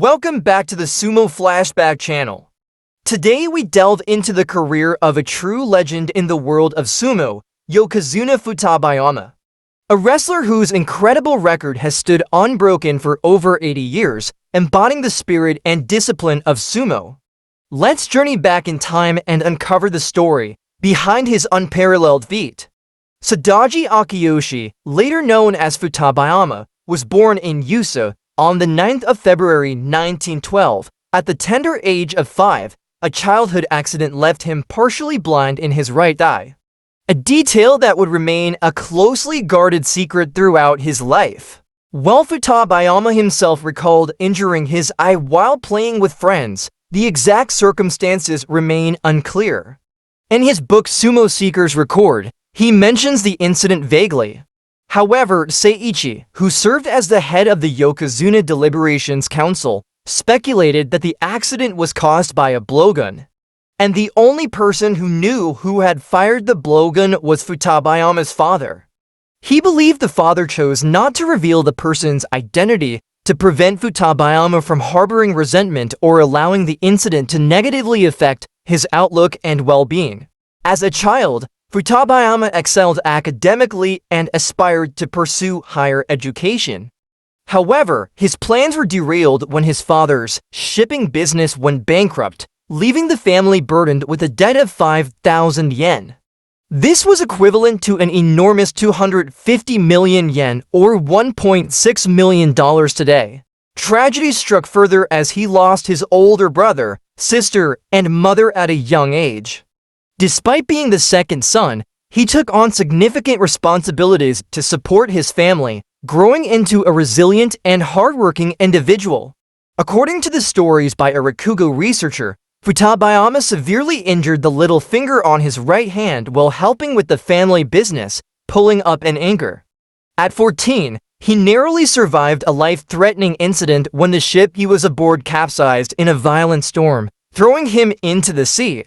Welcome back to the Sumo Flashback channel. Today we delve into the career of a true legend in the world of sumo, Yokozuna Futabayama. A wrestler whose incredible record has stood unbroken for over 80 years, embodying the spirit and discipline of sumo. Let's journey back in time and uncover the story behind his unparalleled feat. Sadaji Akiyoshi, later known as Futabayama, was born in Yusa on the 9th of February 1912. At the tender age of 5, a childhood accident left him partially blind in his right eye. A detail that would remain a closely guarded secret throughout his life. While Futabayama himself recalled injuring his eye while playing with friends, the exact circumstances remain unclear. In his book Sumo Seeker's Record, he mentions the incident vaguely. However, Seiichi, who served as the head of the Yokozuna Deliberations Council, speculated that the accident was caused by a blowgun. And the only person who knew who had fired the blowgun was Futabayama's father. He believed the father chose not to reveal the person's identity to prevent Futabayama from harboring resentment or allowing the incident to negatively affect his outlook and well-being. As a child, Futabayama excelled academically and aspired to pursue higher education. However, his plans were derailed when his father's shipping business went bankrupt, leaving the family burdened with a debt of 5,000 yen. This was equivalent to an enormous 250 million yen or $1.6 million today. Tragedy struck further as he lost his older brother, sister, and mother at a young age. Despite being the second son, he took on significant responsibilities to support his family, growing into a resilient and hardworking individual. According to the stories by a Rakugo researcher, Futabayama severely injured the little finger on his right hand while helping with the family business, pulling up an anchor. At 14, he narrowly survived a life-threatening incident when the ship he was aboard capsized in a violent storm, throwing him into the sea.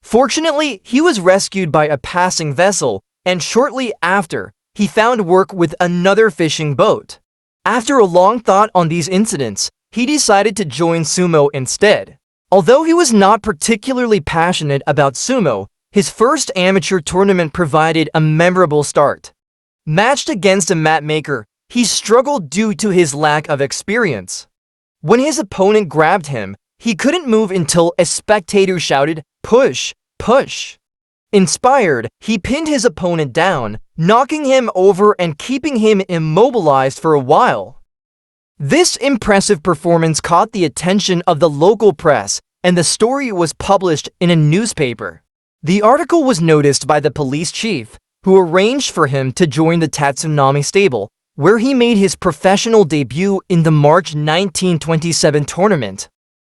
Fortunately, he was rescued by a passing vessel, and shortly after, he found work with another fishing boat. After a long thought on these incidents, he decided to join sumo instead. Although he was not particularly passionate about sumo, his first amateur tournament provided a memorable start. Matched against a mat maker, he struggled due to his lack of experience. When his opponent grabbed him, he couldn't move until a spectator shouted, "Push, push." Inspired, he pinned his opponent down, knocking him over and keeping him immobilized for a while. This impressive performance caught the attention of the local press, and the story was published in a newspaper. The article was noticed by the police chief, who arranged for him to join the Tatsunami stable, where he made his professional debut in the March 1927 tournament.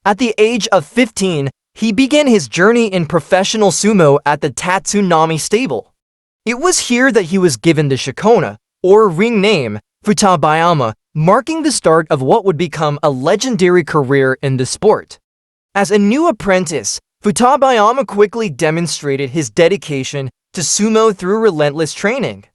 At the age of 15, he began his journey in professional sumo at the Tatsunami stable. It was here that he was given the shikona, or ring name, Futabayama, marking the start of what would become a legendary career in the sport. As a new apprentice, Futabayama quickly demonstrated his dedication to sumo through relentless training.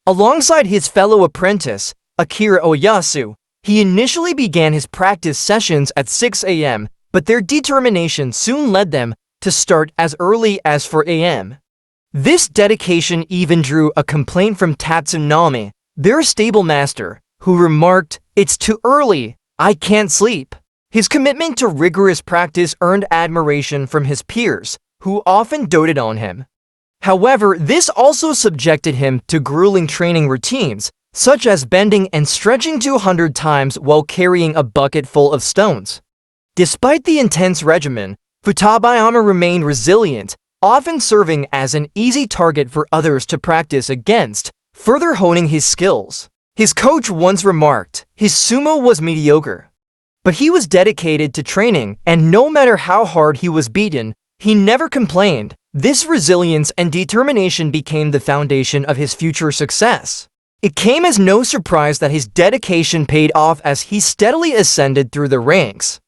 Alongside his fellow apprentice, Akira Oyasu, he initially began his practice sessions at 6 a.m., but their determination soon led them to start as early as 4 a.m. This dedication even drew a complaint from Tatsunami, their stable master, who remarked, "It's too early, I can't sleep." His commitment to rigorous practice earned admiration from his peers, who often doted on him. However, this also subjected him to grueling training routines, such as bending and stretching 200 times while carrying a bucket full of stones. Despite the intense regimen, Futabayama remained resilient, often serving as an easy target for others to practice against, further honing his skills. His coach once remarked, his sumo was mediocre. But he was dedicated to training, and no matter how hard he was beaten, he never complained. This resilience and determination became the foundation of his future success. It came as no surprise that his dedication paid off as he steadily ascended through the ranks.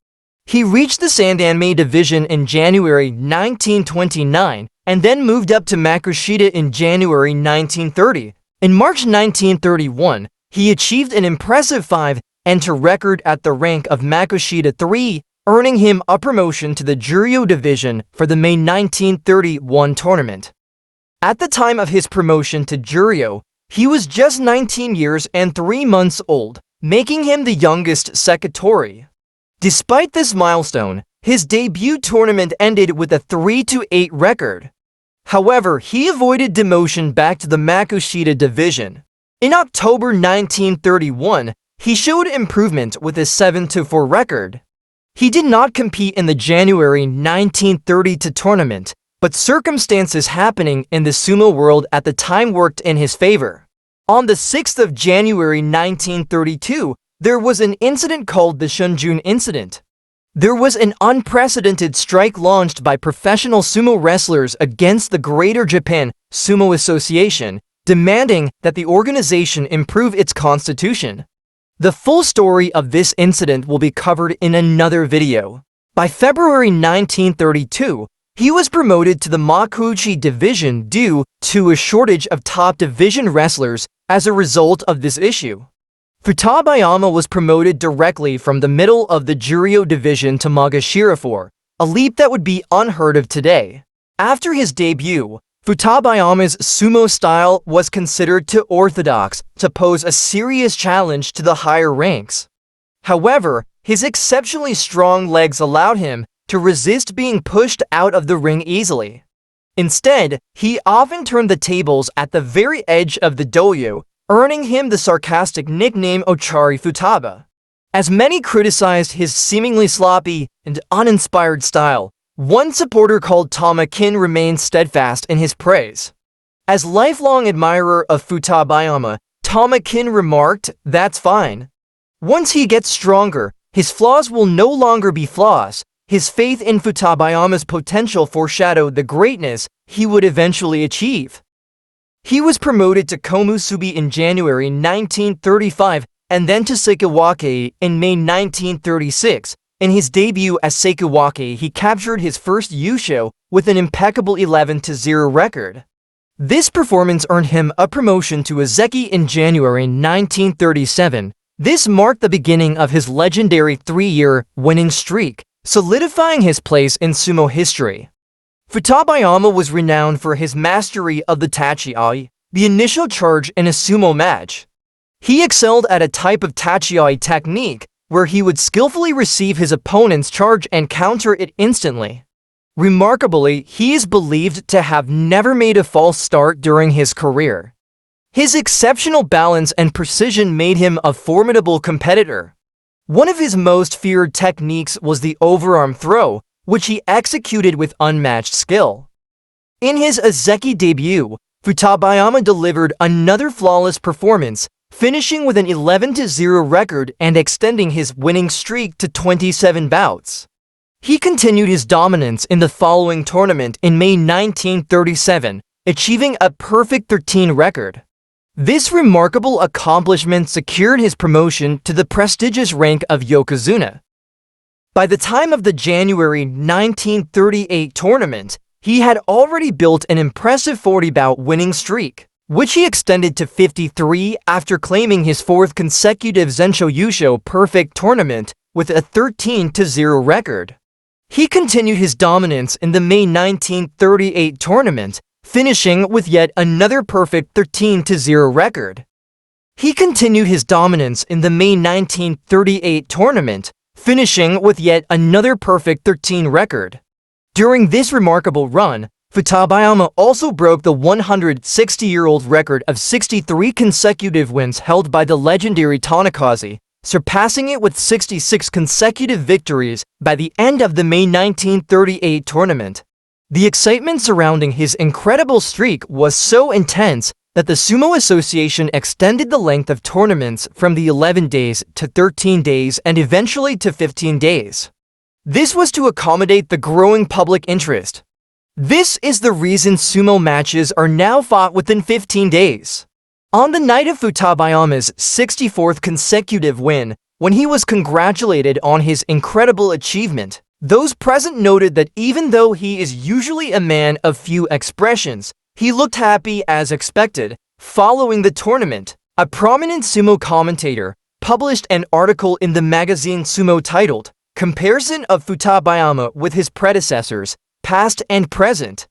He reached the Sandanme division in January 1929 and then moved up to Makushita in January 1930. In March 1931, he achieved an impressive 5 and to record at the rank of Makushita 3, earning him a promotion to the Juryo division for the May 1931 tournament. At the time of his promotion to Juryo, he was just 19 years and 3 months old, making him the youngest Sekitori. Despite this milestone, his debut tournament ended with a 3-8 record. However, he avoided demotion back to the Makushita division. In October 1931, he showed improvement with a 7-4 record. He did not compete in the January 1932 tournament, but circumstances happening in the sumo world at the time worked in his favor. On the 6th of January 1932, there was an incident called the Shunjun Incident. There was an unprecedented strike launched by professional sumo wrestlers against the Greater Japan Sumo Association, demanding that the organization improve its constitution. The full story of this incident will be covered in another video. By February 1932, he was promoted to the Makuuchi division due to a shortage of top division wrestlers as a result of this issue. Futabayama was promoted directly from the middle of the Juryo division to Magashira 4, a leap that would be unheard of today. After his debut, Futabayama's sumo style was considered too orthodox to pose a serious challenge to the higher ranks. However, his exceptionally strong legs allowed him to resist being pushed out of the ring easily. Instead, he often turned the tables at the very edge of the dohyo, earning him the sarcastic nickname Ochari Futaba. As many criticized his seemingly sloppy and uninspired style, one supporter called Tama-kin remained steadfast in his praise. As lifelong admirer of Futabayama, Tama-kin remarked, "That's fine. Once he gets stronger, his flaws will no longer be flaws." His faith in Futabayama's potential foreshadowed the greatness he would eventually achieve. He was promoted to Komusubi in January 1935 and then to Sekiwake in May 1936. In his debut as Sekiwake, he captured his first Yusho with an impeccable 11-0 record. This performance earned him a promotion to Azeki in January 1937. This marked the beginning of his legendary 3-year winning streak, solidifying his place in sumo history. Futabayama was renowned for his mastery of the tachi-ai, the initial charge in a sumo match. He excelled at a type of tachi-ai technique where he would skillfully receive his opponent's charge and counter it instantly. Remarkably, he is believed to have never made a false start during his career. His exceptional balance and precision made him a formidable competitor. One of his most feared techniques was the overarm throw, which he executed with unmatched skill. In his Azeki debut, Futabayama delivered another flawless performance, finishing with an 11-0 record and extending his winning streak to 27 bouts. He continued his dominance in the following tournament in May 1937, achieving a perfect 13 record. This remarkable accomplishment secured his promotion to the prestigious rank of Yokozuna. By the time of the January 1938 tournament, he had already built an impressive 40-bout winning streak, which he extended to 53 after claiming his 4th consecutive Zensho Yusho perfect tournament with a 13-0 record. He continued his dominance in the May 1938 tournament, finishing with yet another perfect 13-0 record. He continued his dominance in the May 1938 tournament, finishing with yet another perfect 13 record. During this remarkable run, Futabayama also broke the 160-year-old record of 63 consecutive wins held by the legendary Tanakaze, surpassing it with 66 consecutive victories by the end of the May 1938 tournament. The excitement surrounding his incredible streak was so intense that the Sumo Association extended the length of tournaments from the 11 days to 13 days and eventually to 15 days. This was to accommodate the growing public interest. This is the reason sumo matches are now fought within 15 days. On the night of Futabayama's 64th consecutive win, when he was congratulated on his incredible achievement, those present noted that even though he is usually a man of few expressions, he looked happy as expected. Following the tournament, a prominent sumo commentator, published an article in the magazine Sumo titled, "Comparison of Futabayama with his predecessors, past and present."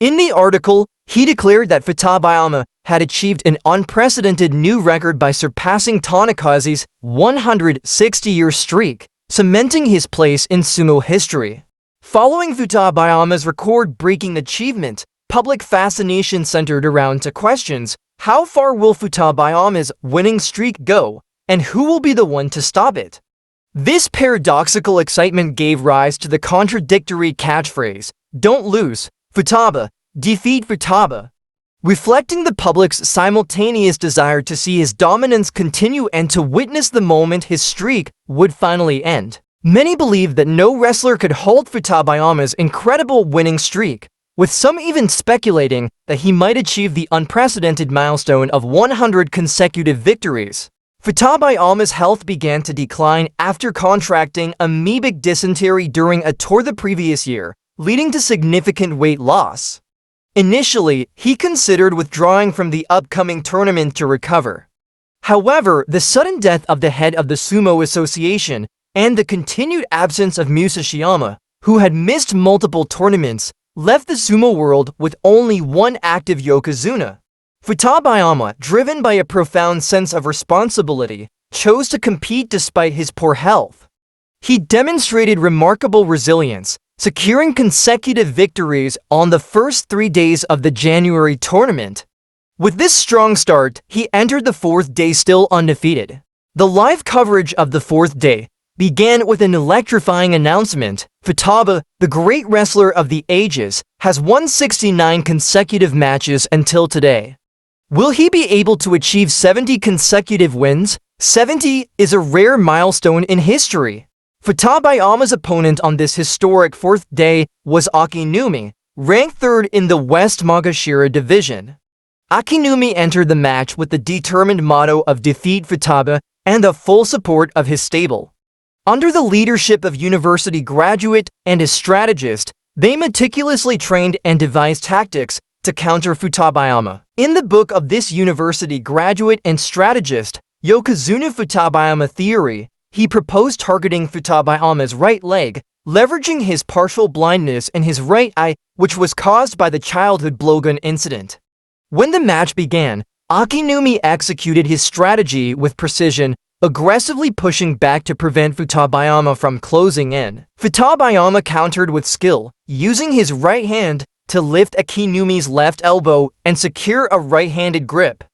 In the article, he declared that Futabayama had achieved an unprecedented new record by surpassing Tanikazu's 160-year streak, cementing his place in sumo history. Following Futabayama's record-breaking achievement, public fascination centered around two questions: how far will Futabayama's winning streak go, and who will be the one to stop it? This paradoxical excitement gave rise to the contradictory catchphrase, "Don't lose, Futaba, defeat Futaba," reflecting the public's simultaneous desire to see his dominance continue and to witness the moment his streak would finally end. Many believed that no wrestler could halt Futabayama's incredible winning streak, with some even speculating that he might achieve the unprecedented milestone of 100 consecutive victories. Futabayama's health began to decline after contracting amoebic dysentery during a tour the previous year, leading to significant weight loss. Initially, he considered withdrawing from the upcoming tournament to recover. However, the sudden death of the head of the Sumo Association and the continued absence of Musashiyama, who had missed multiple tournaments, left the sumo world with only one active Yokozuna. Futabayama, driven by a profound sense of responsibility, chose to compete despite his poor health. He demonstrated remarkable resilience, securing consecutive victories on the first 3 days of the January tournament. With this strong start, he entered the fourth day still undefeated. The live coverage of the fourth day began with an electrifying announcement: Futaba, the great wrestler of the ages, has won 69 consecutive matches until today. Will he be able to achieve 70 consecutive wins? 70 is a rare milestone in history. Futabayama's opponent on this historic fourth day was Akinumi, ranked third in the West Magashira division. Akinumi entered the match with the determined motto of defeat Futaba and the full support of his stable. Under the leadership of university graduate and a strategist, they meticulously trained and devised tactics to counter Futabayama. In the book of this university graduate and strategist, Yokozuna Futabayama Theory, he proposed targeting Futabayama's right leg, leveraging his partial blindness in his right eye, which was caused by the childhood blowgun incident. When the match began, Akinumi executed his strategy with precision, aggressively pushing back to prevent Futabayama from closing in. Futabayama countered with skill, using his right hand to lift Akinumi's left elbow and secure a right-handed grip.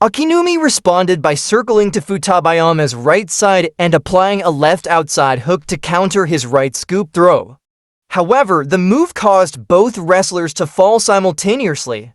Akinumi responded by circling to Futabayama's right side and applying a left outside hook to counter his right scoop throw. However, the move caused both wrestlers to fall simultaneously.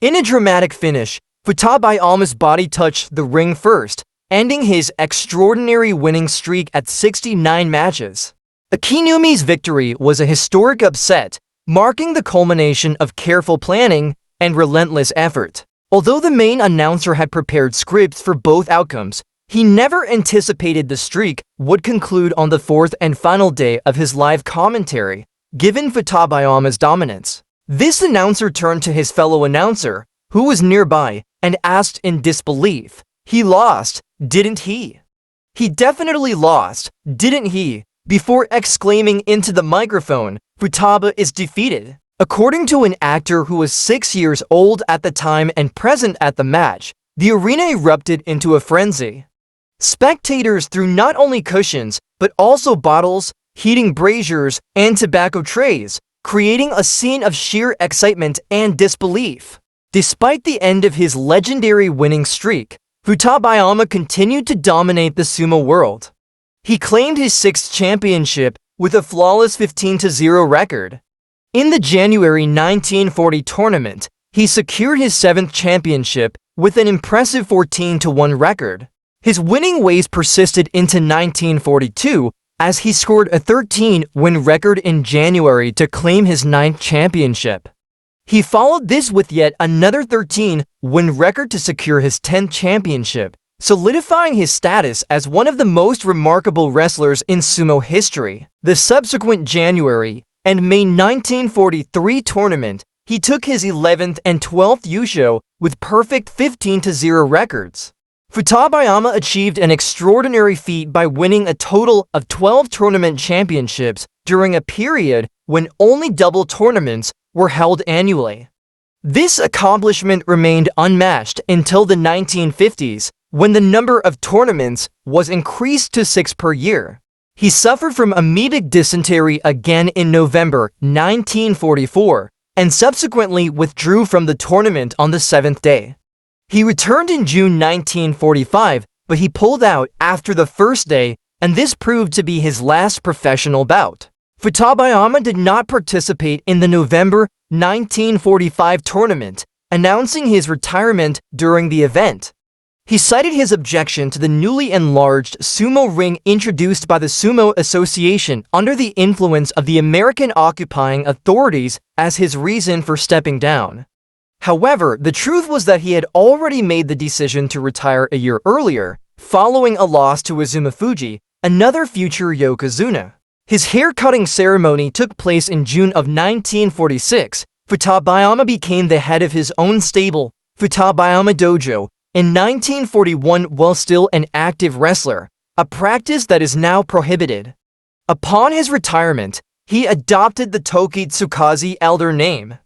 In a dramatic finish, Futabayama's body touched the ring first, ending his extraordinary winning streak at 69 matches. Akinumi's victory was a historic upset, marking the culmination of careful planning and relentless effort. Although the main announcer had prepared scripts for both outcomes, he never anticipated the streak would conclude on the fourth and final day of his live commentary, given Futabayama's dominance. This announcer turned to his fellow announcer, who was nearby, and asked in disbelief, "He lost, didn't he? He definitely lost, didn't he?" before exclaiming into the microphone, "Futaba is defeated." According to an actor who was 6 years old at the time and present at the match, the arena erupted into a frenzy. Spectators threw not only cushions, but also bottles, heating braziers, and tobacco trays, creating a scene of sheer excitement and disbelief. Despite the end of his legendary winning streak, Futabayama continued to dominate the sumo world. He claimed his 6th championship with a flawless 15-0 record. In the January 1940 tournament, he secured his 7th championship with an impressive 14-1 record. His winning ways persisted into 1942 as he scored a 13-win record in January to claim his 9th championship. He followed this with yet another 13-win record to secure his 10th championship, solidifying his status as one of the most remarkable wrestlers in sumo history. The subsequent January and May 1943 tournament, he took his 11th and 12th Yusho with perfect 15-0 records. Futabayama achieved an extraordinary feat by winning a total of 12 tournament championships during a period when only double tournaments were held annually. This accomplishment remained unmatched until the 1950s, when the number of tournaments was increased to 6 per year. He suffered from amoebic dysentery again in November 1944, and subsequently withdrew from the tournament on the 7th day. He returned in June 1945, but he pulled out after the first day, and this proved to be his last professional bout. Futabayama did not participate in the November 1945 tournament, announcing his retirement during the event. He cited his objection to the newly enlarged sumo ring introduced by the Sumo Association under the influence of the American occupying authorities as his reason for stepping down. However, the truth was that he had already made the decision to retire a year earlier, following a loss to Uzumafuji, another future Yokozuna. His hair-cutting ceremony took place in June of 1946. Futabayama became the head of his own stable, Futabayama Dojo, in 1941 while still an active wrestler, a practice that is now prohibited. Upon his retirement, he adopted the Tokitsukaze elder name.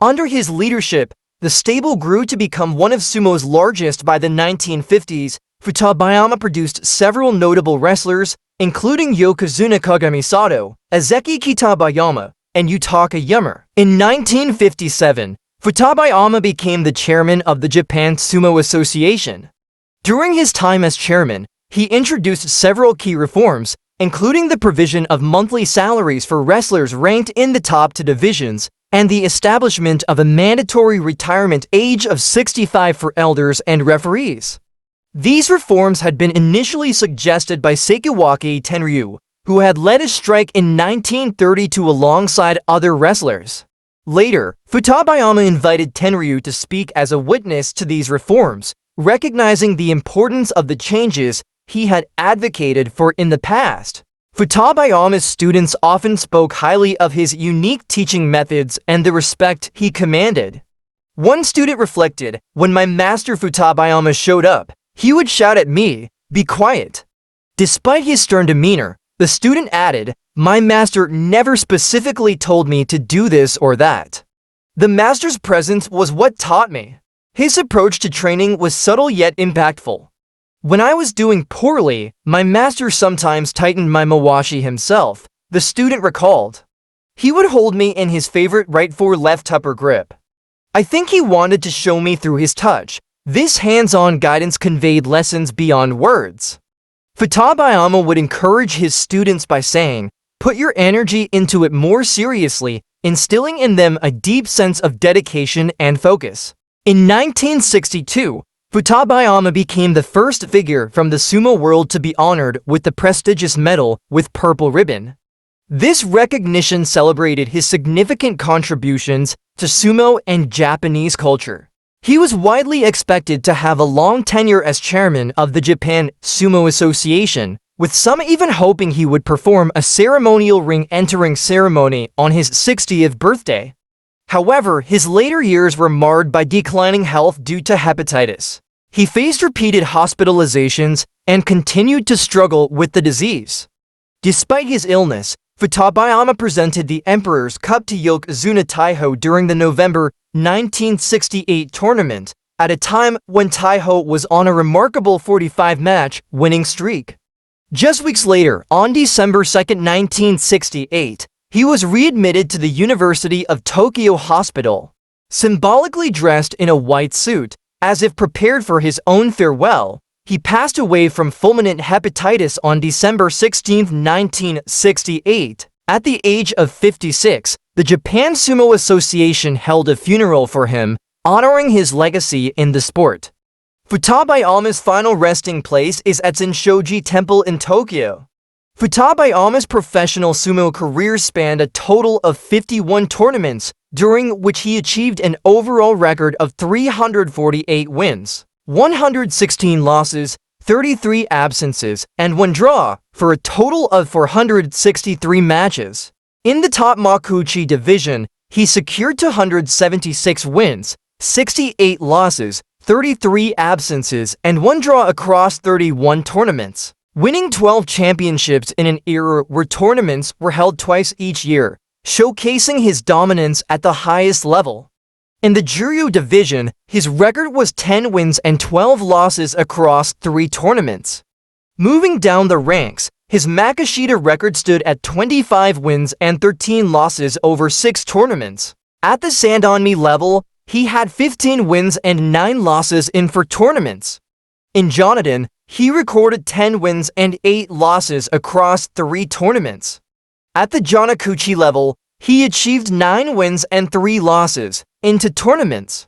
Under his leadership, the stable grew to become one of sumo's largest. By the 1950s, Futabayama produced several notable wrestlers, including Yokozuna Kagami-sato, Ezeki Kitabayama, and Yutaka Yummer. In 1957, Futabayama became the chairman of the Japan Sumo Association. During his time as chairman, he introduced several key reforms, including the provision of monthly salaries for wrestlers ranked in the top 2 divisions, and the establishment of a mandatory retirement age of 65 for elders and referees. These reforms had been initially suggested by Sekiwake Tenryu, who had led a strike in 1932 alongside other wrestlers. Later, Futabayama invited Tenryu to speak as a witness to these reforms, recognizing the importance of the changes he had advocated for in the past. Futabayama's students often spoke highly of his unique teaching methods and the respect he commanded. One student reflected, "When my master Futabayama showed up, he would shout at me, 'Be quiet.' Despite his stern demeanor, the student added, 'My master never specifically told me to do this or that. The master's presence was what taught me.' His approach to training was subtle yet impactful. When I was doing poorly, my master sometimes tightened my mawashi himself," the student recalled. "He would hold me in his favorite right fore-left upper grip. I think he wanted to show me through his touch. This hands-on guidance conveyed lessons beyond words." Futabayama would encourage his students by saying, "Put your energy into it more seriously," instilling in them a deep sense of dedication and focus. In 1962, Futabayama became the first figure from the sumo world to be honored with the prestigious medal with purple ribbon. This recognition celebrated his significant contributions to sumo and Japanese culture. He was widely expected to have a long tenure as chairman of the Japan Sumo Association, with some even hoping he would perform a ceremonial ring-entering ceremony on his 60th birthday. However, his later years were marred by declining health due to hepatitis. He faced repeated hospitalizations and continued to struggle with the disease. Despite his illness, Futabayama presented the Emperor's Cup to Yokozuna Taiho during the November 1968 tournament, at a time when Taiho was on a remarkable 45-match winning streak. Just weeks later, on December 2, 1968, he was readmitted to the University of Tokyo Hospital. Symbolically dressed in a white suit, as if prepared for his own farewell, he passed away from fulminant hepatitis on December 16, 1968. At the age of 56, the Japan Sumo Association held a funeral for him, honoring his legacy in the sport. Futabayama's final resting place is at Zinshoji Temple in Tokyo. Futabayama's professional sumo career spanned a total of 51 tournaments, during which he achieved an overall record of 348 wins, 116 losses, 33 absences, and 1 draw, for a total of 463 matches. In the top Makuuchi division, he secured 276 wins, 68 losses, 33 absences, and 1 draw across 31 tournaments, winning 12 championships in an era where tournaments were held twice each year, showcasing his dominance at the highest level. In the Juryu division, his record was 10 wins and 12 losses across 3 tournaments. Moving down the ranks, his Makishita record stood at 25 wins and 13 losses over 6 tournaments. At the Sandanmi level, he had 15 wins and 9 losses in 4 tournaments. In Jonathan, he recorded 10 wins and 8 losses across 3 tournaments. At the Jonakuchi level, he achieved 9 wins and 3 losses into tournaments.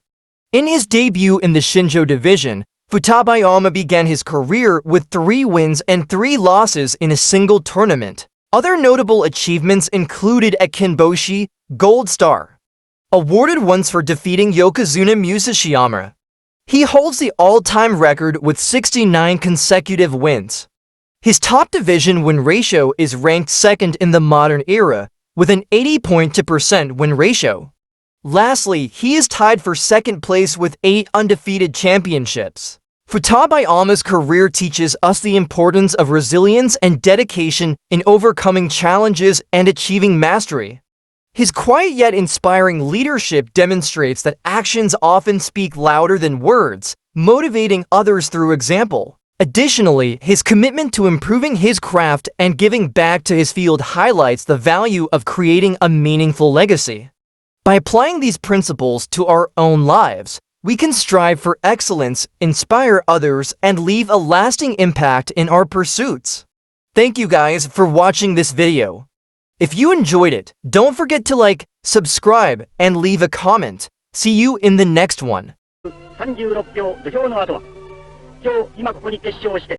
In his debut in the Shinjo division, Futabayama began his career with 3 wins and 3 losses in a single tournament. Other notable achievements included at Kinboshi, Gold Star, awarded once for defeating Yokozuna Futabayama. He holds the all-time record with 69 consecutive wins. His top division win ratio is ranked second in the modern era, with an 80.2% win ratio. Lastly, he is tied for second place with 8 undefeated championships. Futabayama's career teaches us the importance of resilience and dedication in overcoming challenges and achieving mastery. His quiet yet inspiring leadership demonstrates that actions often speak louder than words, motivating others through example. Additionally, his commitment to improving his craft and giving back to his field highlights the value of creating a meaningful legacy. By applying these principles to our own lives, we can strive for excellence, inspire others, and leave a lasting impact in our pursuits. Thank you guys for watching this video. If you enjoyed it, don't forget to like, subscribe, and leave a comment. See you in the next one.